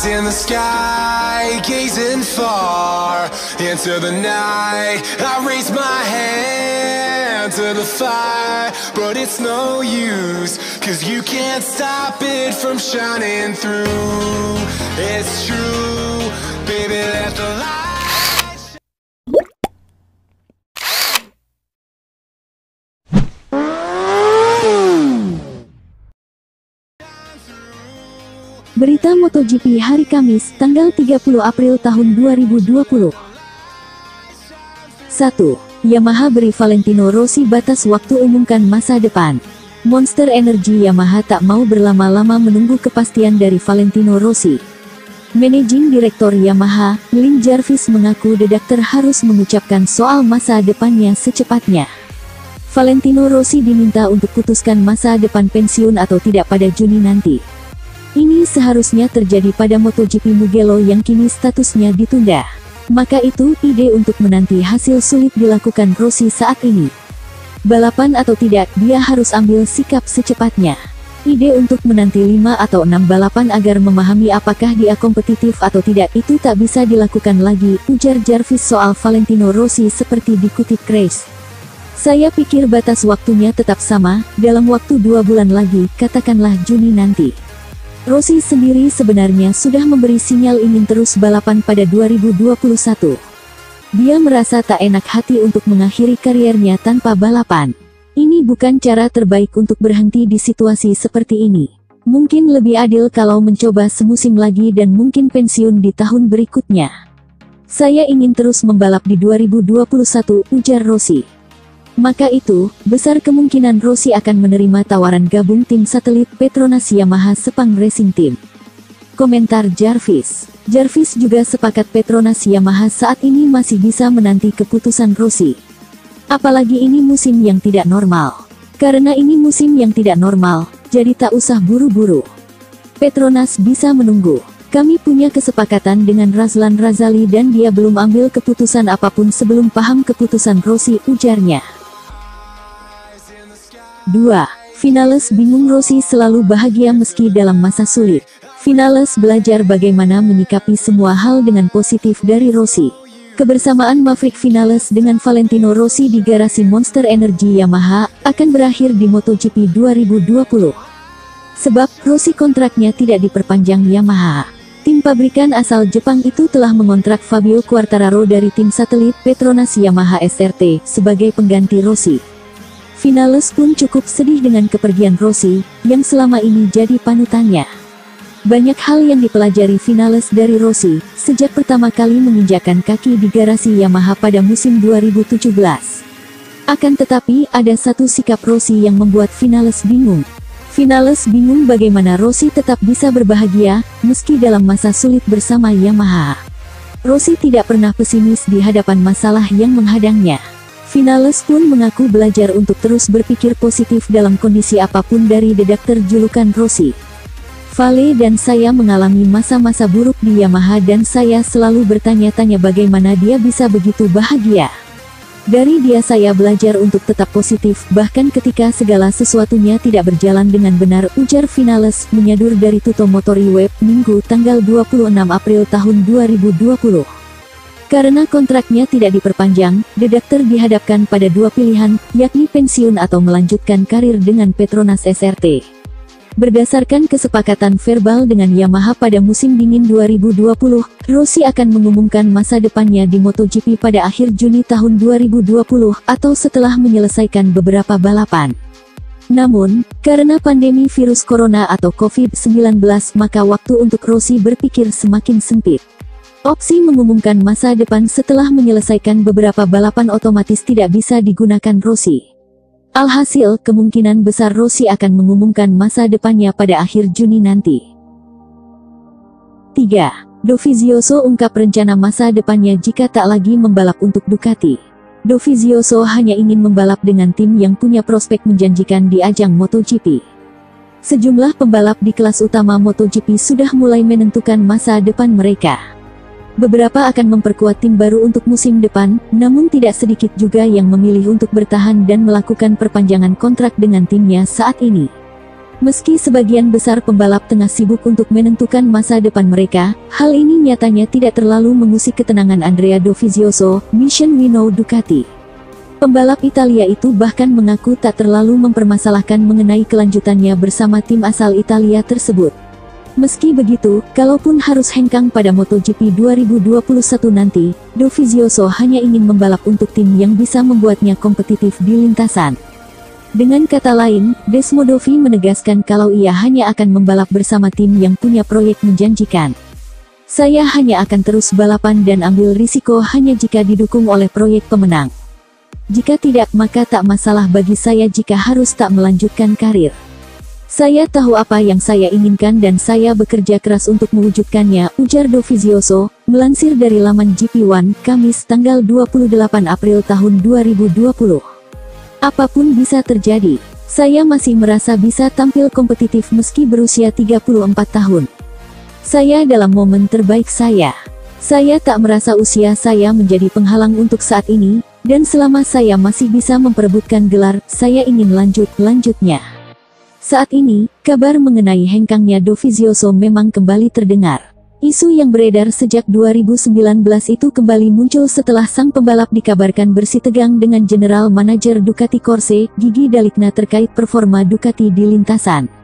Eyes in the sky, gazing far into the night. I raise my hand to the fire, but it's no use, 'cause you can't stop it from shining through. It's true, baby, let the light. Berita MotoGP hari Kamis, tanggal 30 April tahun 2020. 1. Yamaha beri Valentino Rossi batas waktu umumkan masa depan. Monster Energy Yamaha tak mau berlama-lama menunggu kepastian dari Valentino Rossi. Managing Director Yamaha, Lin Jarvis mengaku redaktur harus mengucapkan soal masa depannya secepatnya. Valentino Rossi diminta untuk putuskan masa depan pensiun atau tidak pada Juni nanti. Ini seharusnya terjadi pada MotoGP Mugello yang kini statusnya ditunda. Maka itu, ide untuk menanti hasil sulit dilakukan Rossi saat ini. Balapan atau tidak, dia harus ambil sikap secepatnya. Ide untuk menanti 5 atau 6 balapan agar memahami apakah dia kompetitif atau tidak itu tak bisa dilakukan lagi, ujar Jarvis soal Valentino Rossi seperti dikutip Crash. Saya pikir batas waktunya tetap sama, dalam waktu 2 bulan lagi, katakanlah Juni nanti. Rossi sendiri sebenarnya sudah memberi sinyal ingin terus balapan pada 2021. Dia merasa tak enak hati untuk mengakhiri kariernya tanpa balapan. Ini bukan cara terbaik untuk berhenti di situasi seperti ini. Mungkin lebih adil kalau mencoba semusim lagi dan mungkin pensiun di tahun berikutnya. Saya ingin terus membalap di 2021, ujar Rossi. Maka itu, besar kemungkinan Rossi akan menerima tawaran gabung tim satelit Petronas Yamaha Sepang Racing Team. Komentar Jarvis. Jarvis juga sepakat Petronas Yamaha saat ini masih bisa menanti keputusan Rossi. Apalagi ini musim yang tidak normal. Karena ini musim yang tidak normal, jadi tak usah buru-buru. Petronas bisa menunggu. Kami punya kesepakatan dengan Razlan Razali dan dia belum ambil keputusan apapun sebelum paham keputusan Rossi, ujarnya. 2. Vinales bingung Rossi selalu bahagia meski dalam masa sulit. Vinales belajar bagaimana menyikapi semua hal dengan positif dari Rossi. Kebersamaan Maverick Vinales dengan Valentino Rossi di garasi Monster Energy Yamaha akan berakhir di MotoGP 2020. Sebab Rossi kontraknya tidak diperpanjang Yamaha. Tim pabrikan asal Jepang itu telah mengontrak Fabio Quartararo dari tim satelit Petronas Yamaha SRT sebagai pengganti Rossi. Vinales pun cukup sedih dengan kepergian Rossi, yang selama ini jadi panutannya. Banyak hal yang dipelajari Vinales dari Rossi, sejak pertama kali menginjakkan kaki di garasi Yamaha pada musim 2017. Akan tetapi, ada satu sikap Rossi yang membuat Vinales bingung. Vinales bingung bagaimana Rossi tetap bisa berbahagia, meski dalam masa sulit bersama Yamaha. Rossi tidak pernah pesimis di hadapan masalah yang menghadangnya. Vinales pun mengaku belajar untuk terus berpikir positif dalam kondisi apapun dari redaktur julukan Rossi. Vale dan saya mengalami masa-masa buruk di Yamaha dan saya selalu bertanya-tanya bagaimana dia bisa begitu bahagia. Dari dia saya belajar untuk tetap positif, bahkan ketika segala sesuatunya tidak berjalan dengan benar, ujar Vinales, menyadur dari Tutto Motori Web, Minggu tanggal 26 April tahun 2020. Karena kontraknya tidak diperpanjang, redaktur dihadapkan pada dua pilihan, yakni pensiun atau melanjutkan karir dengan Petronas SRT. Berdasarkan kesepakatan verbal dengan Yamaha pada musim dingin 2020, Rossi akan mengumumkan masa depannya di MotoGP pada akhir Juni tahun 2020 atau setelah menyelesaikan beberapa balapan. Namun, karena pandemi virus corona atau COVID-19 maka waktu untuk Rossi berpikir semakin sempit. Opsi mengumumkan masa depan setelah menyelesaikan beberapa balapan otomatis tidak bisa digunakan Rossi. Alhasil, kemungkinan besar Rossi akan mengumumkan masa depannya pada akhir Juni nanti. 3. Dovizioso ungkap rencana masa depannya jika tak lagi membalap untuk Ducati. Dovizioso hanya ingin membalap dengan tim yang punya prospek menjanjikan di ajang MotoGP. Sejumlah pembalap di kelas utama MotoGP sudah mulai menentukan masa depan mereka. Beberapa akan memperkuat tim baru untuk musim depan, namun tidak sedikit juga yang memilih untuk bertahan dan melakukan perpanjangan kontrak dengan timnya saat ini. Meski sebagian besar pembalap tengah sibuk untuk menentukan masa depan mereka, hal ini nyatanya tidak terlalu mengusik ketenangan Andrea Dovizioso, Mission Winnow Ducati. Pembalap Italia itu bahkan mengaku tak terlalu mempermasalahkan mengenai kelanjutannya bersama tim asal Italia tersebut. Meski begitu, kalaupun harus hengkang pada MotoGP 2021 nanti, Dovizioso hanya ingin membalap untuk tim yang bisa membuatnya kompetitif di lintasan. Dengan kata lain, Desmodovi menegaskan kalau ia hanya akan membalap bersama tim yang punya proyek menjanjikan. Saya hanya akan terus balapan dan ambil risiko hanya jika didukung oleh proyek pemenang. Jika tidak, maka tak masalah bagi saya jika harus tak melanjutkan karir. Saya tahu apa yang saya inginkan dan saya bekerja keras untuk mewujudkannya, ujar Dovizioso, melansir dari laman GP1, Kamis tanggal 28 April tahun 2020. Apapun bisa terjadi, saya masih merasa bisa tampil kompetitif meski berusia 34 tahun. Saya dalam momen terbaik saya. Saya tak merasa usia saya menjadi penghalang untuk saat ini, dan selama saya masih bisa memperebutkan gelar, saya ingin lanjutnya. Saat ini, kabar mengenai hengkangnya Dovizioso memang kembali terdengar. Isu yang beredar sejak 2019 itu kembali muncul setelah sang pembalap dikabarkan bersitegang dengan General Manager Ducati Corse, Gigi D'Aligna terkait performa Ducati di lintasan.